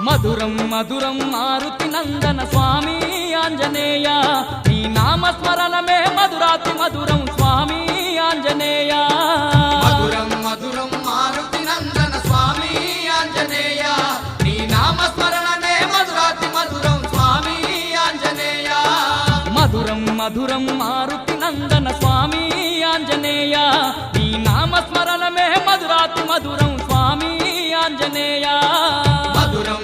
మధురం మధురం మారుతి నందన స్వామి ఆంజనేయ నీ నామస్మరణమే మధురాతి మధురం స్వామి ఆంజనేయ మధురం మధురం మారుతి నందన స్వామి ఆంజనేయ నీ నామస్మరణమే మధురాతి మధురం స్వామి ఆంజనేయ మధురం మధురం మారుతి నందన స్వామి ఆంజనేయ నీ నామస్మరణమే మధురాతి మధురం స్వామి ఆంజనేయ మధురం